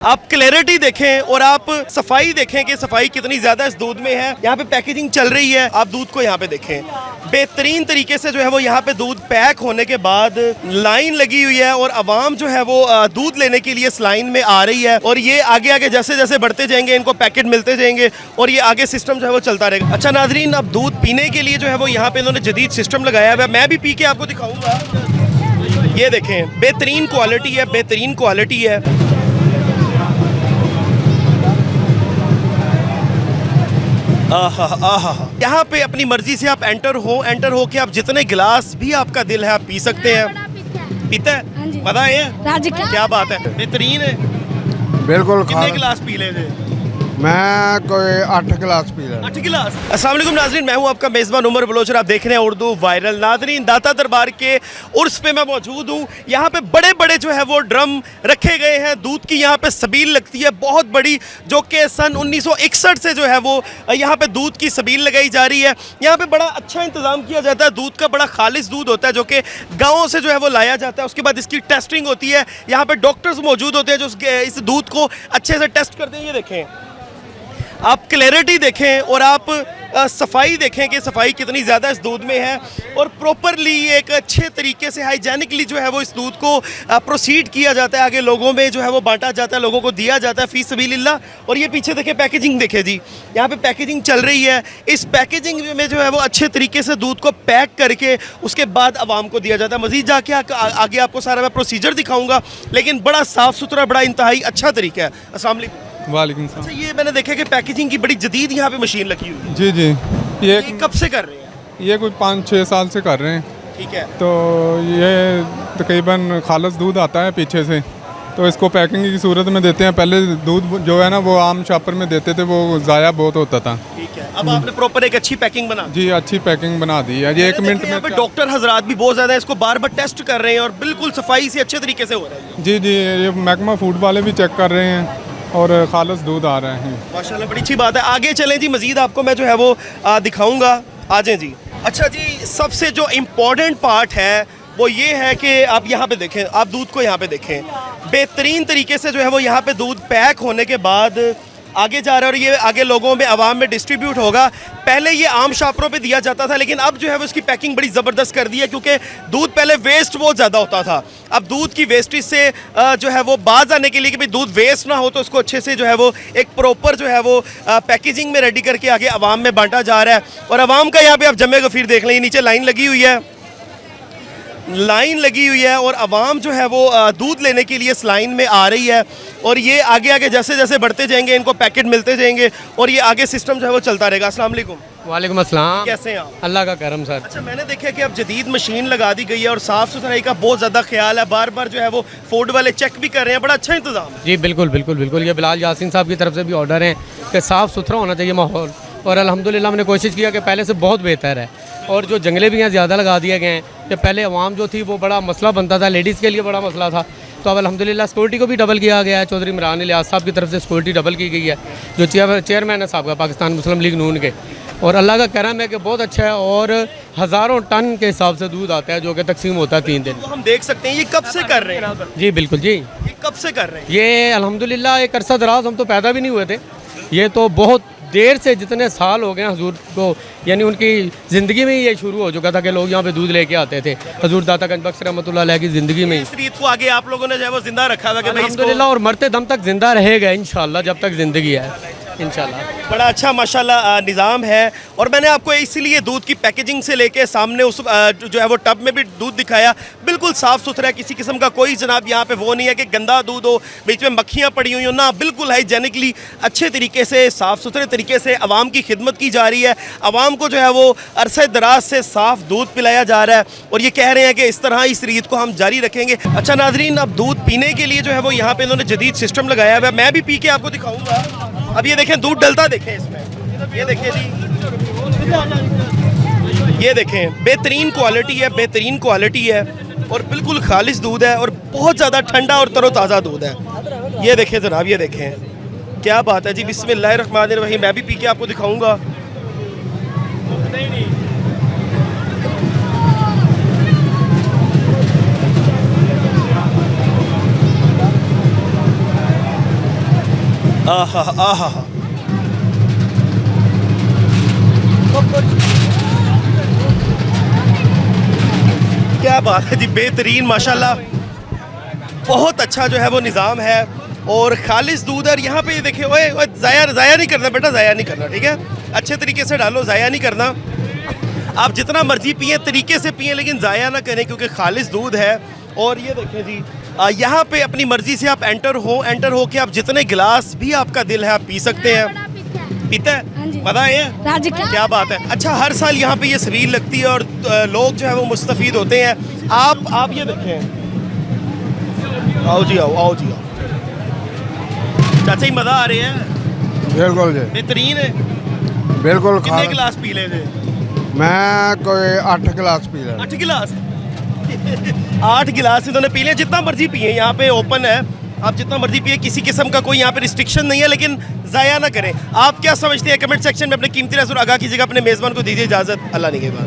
आप क्लैरिटी देखें और आप सफाई देखें कि सफाई कितनी ज्यादा इस दूध में है। यहाँ पे पैकेजिंग चल रही है, आप दूध को यहाँ पे देखें। बेहतरीन तरीके से जो है वो यहाँ पे दूध पैक होने के बाद लाइन लगी हुई है और आवाम जो है वो दूध लेने के लिए इस लाइन में आ रही है। और ये आगे आगे जैसे जैसे बढ़ते जाएंगे इनको पैकेट मिलते जाएंगे और ये आगे सिस्टम जो है वो चलता रहेगा। अच्छा नाजरीन, अब दूध पीने के लिए जो है वो यहाँ पे इन्होंने जदीद सिस्टम लगाया हुआ है। मैं भी पी के आपको दिखाऊंगा। ये देखें, बेहतरीन क्वालिटी है, बेहतरीन क्वालिटी है। यहाँ पे अपनी मर्जी से आप एंटर हो के आप जितने गिलास भी आपका दिल है आप पी सकते हैं। पीता है? मजा है? क्या बात है, बेहतरीन है। बिल्कुल। कितने गिलास पी ले? मैं कोई 8 गिलास पी रहा। 8 गिलास। अस्सलाम वालेकुम नाज़रीन, मैं हूं आपका मेज़बान उमर बलोच और आप देख रहे हैं उर्दू वायरल। नाज़रीन, दाता दरबार के उर्स पे मैं मौजूद हूं। यहाँ पे बड़े बड़े जो है वो ड्रम रखे गए हैं। दूध की यहाँ पे सबील लगती है बहुत बड़ी, जो कि सन 1961 से जो है वो यहाँ पे दूध की सबील लगाई जा रही है। यहाँ पे बड़ा अच्छा इंतज़ाम किया जाता है। दूध का बड़ा खालिश दूध होता है जो कि गाँव से जो है वो लाया जाता है। उसके बाद इसकी टेस्टिंग होती है। यहाँ पर डॉक्टर्स मौजूद होते हैं जो इस दूध को अच्छे से टेस्ट करते हैं। ये देखें, आप क्लैरिटी देखें और आप सफाई देखें कि सफाई कितनी ज़्यादा इस दूध में है। और प्रॉपरली एक अच्छे तरीके से हाइजेनिकली जो है वो इस दूध को प्रोसीड किया जाता है, आगे लोगों में जो है वो बांटा जाता है, लोगों को दिया जाता है फी सबीलिल्लाह। और ये पीछे देखें पैकेजिंग देखें जी, यहाँ पे पैकेजिंग चल रही है। इस पैकेजिंग में जो है वो अच्छे तरीके से दूध को पैक करके उसके बाद आवाम को दिया जाता है। मज़ीद जाके आगे आपको सारा मैं प्रोसीजर दिखाऊँगा, लेकिन बड़ा साफ़ सुथरा, बड़ा इंतहाई अच्छा तरीका है। अस्सलाम वालेकुम। वालेकुम सलाम। अच्छा, ये मैंने देखा कि पैकेजिंग की बड़ी जदीद यहाँ पे मशीन लगी हुई है। जी जी, ये कब से कर रहे हैं? ये कोई 5-6 साल से कर रहे हैं। ठीक है। तो ये तकरीबन खालस दूध आता है पीछे से, तो इसको पैकिंग की सूरत में देते हैं। पहले दूध जो है ना वो आम शॉपर में देते थे, वो ज़ाया बहुत होता था। ठीक है, अब आपने प्रॉपर एक अच्छी पैकिंग बना दी। जी, अच्छी पैकिंग बना दी है। ये 1 मिनट में। यहाँ पे डॉक्टर हजरात भी बहुत ज़्यादा इसको बार बार टेस्ट कर रहे हैं और बिल्कुल सफाई से अच्छे तरीके से हो रहा है। जी जी, ये महकमा फूड वाले भी चेक कर रहे हैं और खालस दूध आ रहे हैं। माशाल्लाह, बड़ी अच्छी बात है। आगे चलें जी, मज़ीद आपको मैं जो है वो दिखाऊंगा। आ जाएं जी। अच्छा जी, सबसे जो इम्पोर्टेंट पार्ट है वो ये है कि आप यहाँ पे देखें, आप दूध को यहाँ पे देखें। बेहतरीन तरीके से जो है वो यहाँ पे दूध पैक होने के बाद आगे जा रहा है और ये आगे लोगों में, आवाम में डिस्ट्रीब्यूट होगा। पहले ये आम शॉपरों पे दिया जाता था, लेकिन अब जो है वो इसकी पैकिंग बड़ी ज़बरदस्त कर दी है, क्योंकि दूध पहले वेस्ट बहुत ज़्यादा होता था। अब दूध की वेस्टेज से जो है वो बाज आने के लिए कि भाई दूध वेस्ट ना हो, तो उसको अच्छे से जो है वो एक प्रॉपर जो है वो पैकेजिंग में रेडी करके आगे आवाम में बांटा जा रहा है। और आवाम का यहाँ पे आप जमे गफीर देख लें, नीचे लाइन लगी हुई है और आवाम जो है वो दूध लेने के लिए इस लाइन में आ रही है। और ये आगे आगे जैसे जैसे बढ़ते जाएंगे इनको पैकेट मिलते जाएंगे और ये आगे सिस्टम जो है वो चलता रहेगा। अस्सलाम वालेकुम। वालेकुम अस्सलाम। कैसे हैं आप? अल्लाह का करम सर। अच्छा, मैंने देखा कि अब जदीद मशीन लगा दी गई है और साफ़ सुथराई का बहुत ज़्यादा ख्याल है। बार बार जो है वो फूड वाले चेक भी कर रहे हैं, बड़ा अच्छा इंतज़ाम है। जी बिल्कुल बिल्कुल बिल्कुल, ये बिलाल यासीन साहब की तरफ से भी ऑर्डर है कि साफ़ सुथरा होना चाहिए माहौल। और अल्हम्दुलिल्लाह हमने कोशिश किया कि पहले से बहुत बेहतर है। और जो जंगले भी यहाँ ज़्यादा लगा दिए गए हैं, कि पहले आवाम जो थी वो बड़ा मसला बनता था, लेडीज़ के लिए बड़ा मसला था। तो अब अल्हम्दुलिल्लाह सिक्योरिटी को भी डबल किया गया है। चौधरी इमरान इलियास साहब की तरफ से सिक्योरिटी डबल की गई है, जो चेयरमैन है साहब का पाकिस्तान मुस्लिम लीग नून के। और अल्लाह का करम है कि बहुत अच्छा है और हज़ारों टन के हिसाब से दूध आता है जो कि तकसीम होता है 3 दिन। तो हम देख सकते हैं ये कब से कर रहे हैं? जी बिल्कुल जी, ये कब से कर रहे हैं? ये अल्हम्दुलिल्लाह एक अरसा दराज हम तो पैदा भी नहीं हुए थे। ये तो बहुत देर से, जितने साल हो गए हजूर को, यानी उनकी ज़िंदगी में ही ये शुरू हो चुका था कि लोग यहाँ पे दूध लेके आते थे। हजूर दाता गंज बख्श रहमतुल्लाह अलैह की ज़िंदगी में ही इस रीत को आगे आप लोगों ने जो है वो जिंदा रखा हुआ कि भाई इसको अल्हम्दुलिल्लाह, और मरते दम तक ज़िंदा रहेगा इंशाअल्लाह, जब तक ज़िंदगी है इंशाअल्लाह। बड़ा अच्छा माशाल्लाह निज़ाम है। और मैंने आपको इसीलिए दूध की पैकेजिंग से लेके सामने उस जो है वो टब में भी दूध दिखाया, बिल्कुल साफ़ सुथरा है। किसी किस्म का कोई जनाब यहाँ पे वो नहीं है कि गंदा दूध हो, बीच में मक्खियाँ पड़ी हुई हो ना, बिल्कुल हाइजेनिकली अच्छे तरीके से, साफ़ सुथरे तरीके से आवाम की खिदमत की जा रही है। आवाम को जो है वो अरसे दराज से साफ़ दूध पिलाया जा रहा है और ये कह रहे हैं कि इस तरह इस रीत को हम जारी रखेंगे। अच्छा नाजरीन, अब दूध पीने के लिए जो है वो यहाँ पे इन्होंने जदीद सिस्टम लगाया हुआ है। मैं भी पी के आपको दिखाऊँगा। अब ये देखें, दूध डलता देखें इसमें, ये देखें जी, ये देखें, बेहतरीन क्वालिटी है, बेहतरीन क्वालिटी है और बिल्कुल खालिश दूध है और बहुत ज़्यादा ठंडा और तरोताज़ा दूध है। ये देखें जनाब, ये देखें, क्या बात है जी। बिस्मिल्लाहिर्रहमानिर्रहीम। मैं भी पी के आपको दिखाऊंगा। आहा आहा। क्या बात है जी, बेहतरीन माशाल्लाह, बहुत अच्छा जो है वो निज़ाम है और खालिश दूध। और यहाँ पे ये देखिए, ओए ओए, ज़ाया नहीं करना बेटा, ज़ाया नहीं करना, ठीक है, अच्छे तरीके से डालो, ज़ाया नहीं करना। आप जितना मर्जी पिए, तरीके से पिए, लेकिन ज़ाया ना करें क्योंकि खालिश दूध है। और ये देखें जी, यहाँ पे अपनी मर्जी से आप एंटर हो के आप जितने गिलास भी आपका दिल है आप पी सकते हैं। पीता है, मजा है, क्या बात है। अच्छा, हर साल यहाँ पे ये सबील लगती है और लोग जो है वो मुस्तफ़ीद होते हैं। आप ये देखें, आओ जी आओ जी आओ। चाचा जी मज़ा आ रही है, बिल्कुल जी, बेहतरीन है। बिल्कुल। कितने गिलास पी ले थे? मैं कोई 8 गिलास पी लेना। 8 गिलास 8 गिलास इन्होंने पी लिया। जितना मर्जी पिए, यहाँ पे ओपन है, आप जितना मर्जी पिए, किसी किस्म का कोई यहाँ पे रिस्ट्रिक्शन नहीं है, लेकिन ज़ाया ना करें। आप क्या समझते हैं, कमेंट सेक्शन में अपने कीमती राय आगाह कीजिएगा। अपने मेज़बान को दीजिए इजाज़त, अल्लाह निगहबान।